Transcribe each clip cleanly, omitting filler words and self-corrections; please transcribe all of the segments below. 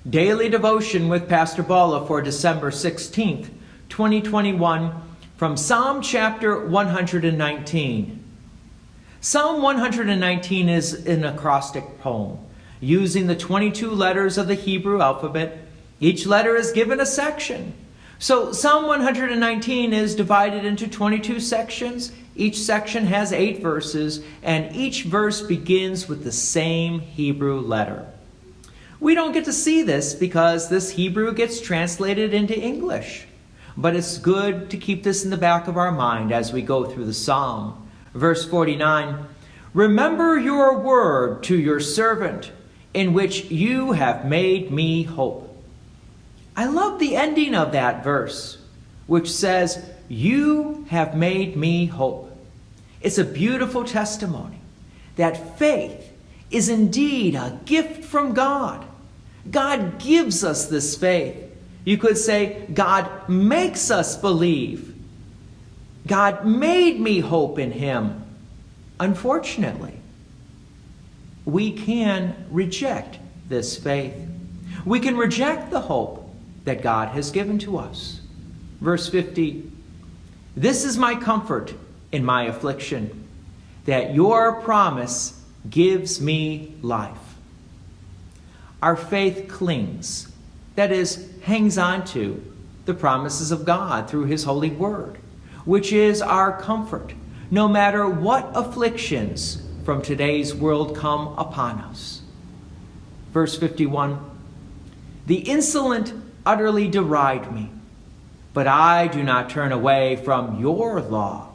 Daily Devotion with Pastor Balla for December 16th, 2021, from Psalm chapter 119. Psalm 119 is an acrostic poem using the 22 letters of the Hebrew alphabet. Each letter is given a section. So Psalm 119 is divided into 22 sections. Each section has 8 verses, and each verse begins with the same Hebrew letter. We don't get to see this because this Hebrew gets translated into English. But it's good to keep this in the back of our mind as we go through the psalm. Verse 49, "Remember your word to your servant, in which you have made me hope." I love the ending of that verse, which says, "You have made me hope." It's a beautiful testimony that faith is indeed a gift from God. God gives us this faith. You could say, God makes us believe. God made me hope in Him. Unfortunately, we can reject this faith. We can reject the hope that God has given to us. Verse 50, "This is my comfort in my affliction, that your promise gives me life." Our faith clings, that is, hangs on to the promises of God through His holy word, which is our comfort, no matter what afflictions from today's world come upon us. Verse 51, "The insolent utterly deride me, but I do not turn away from your law."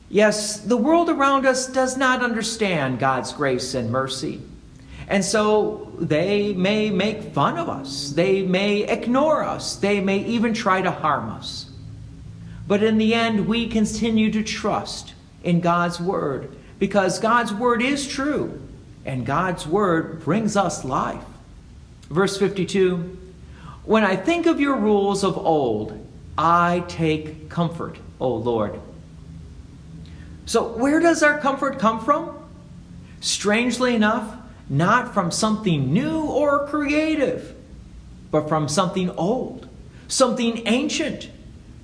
Yes, the world around us does not understand God's grace and mercy. And so they may make fun of us. They may ignore us. They may even try to harm us. But in the end, we continue to trust in God's word because God's word is true and God's word brings us life. Verse 52, "When I think of your rules of old, I take comfort, O Lord." So where does our comfort come from? Strangely enough, not from something new or creative, but from something old, something ancient,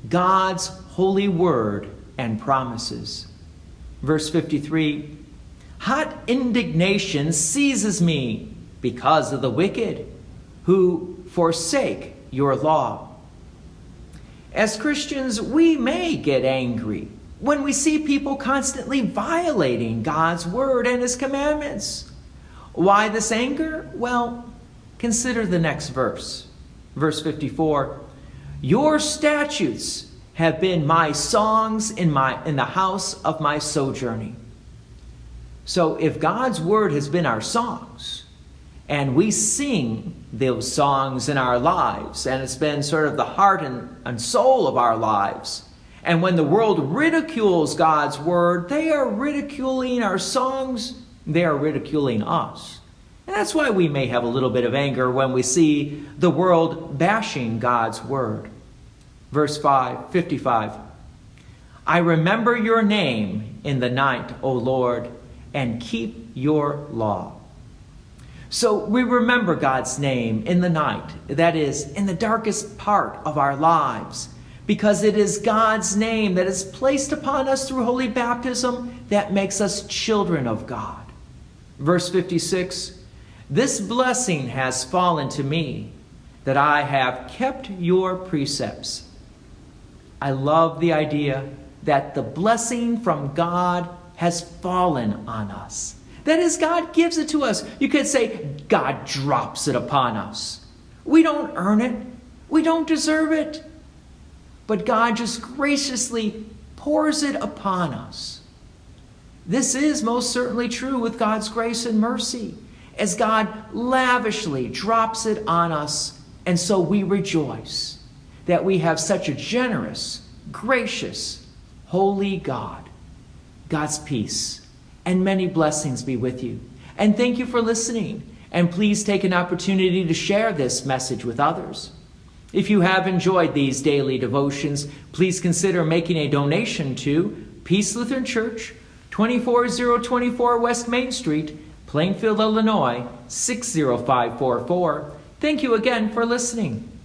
God's holy word and promises. Verse 53, "Hot indignation seizes me because of the wicked, who forsake your law." As Christians, we may get angry when we see people constantly violating God's word and His commandments. Why this anger? Well, consider the next verse. Verse 54, "Your statutes have been my songs in the house of my sojourning." So if God's word has been our songs, and we sing those songs in our lives, and it's been sort of the heart and soul of our lives, and when the world ridicules God's word, they are ridiculing our songs, they are ridiculing us. And that's why we may have a little bit of anger when we see the world bashing God's word. Verse 55, "I remember your name in the night, O Lord, and keep your law." So we remember God's name in the night, that is, in the darkest part of our lives, because it is God's name that is placed upon us through holy baptism that makes us children of God. Verse 56, "This blessing has fallen to me, that I have kept your precepts." I love the idea that the blessing from God has fallen on us. That is, God gives it to us. You could say God drops it upon us. We don't earn it. We don't deserve it. But God just graciously pours it upon us. This is most certainly true with God's grace and mercy, as God lavishly drops it on us, and so we rejoice that we have such a generous, gracious, holy God. God's peace and many blessings be with you. And thank you for listening. And please take an opportunity to share this message with others. If you have enjoyed these daily devotions, please consider making a donation to Peace Lutheran Church, 24024 West Main Street, Plainfield, Illinois, 60544. Thank you again for listening.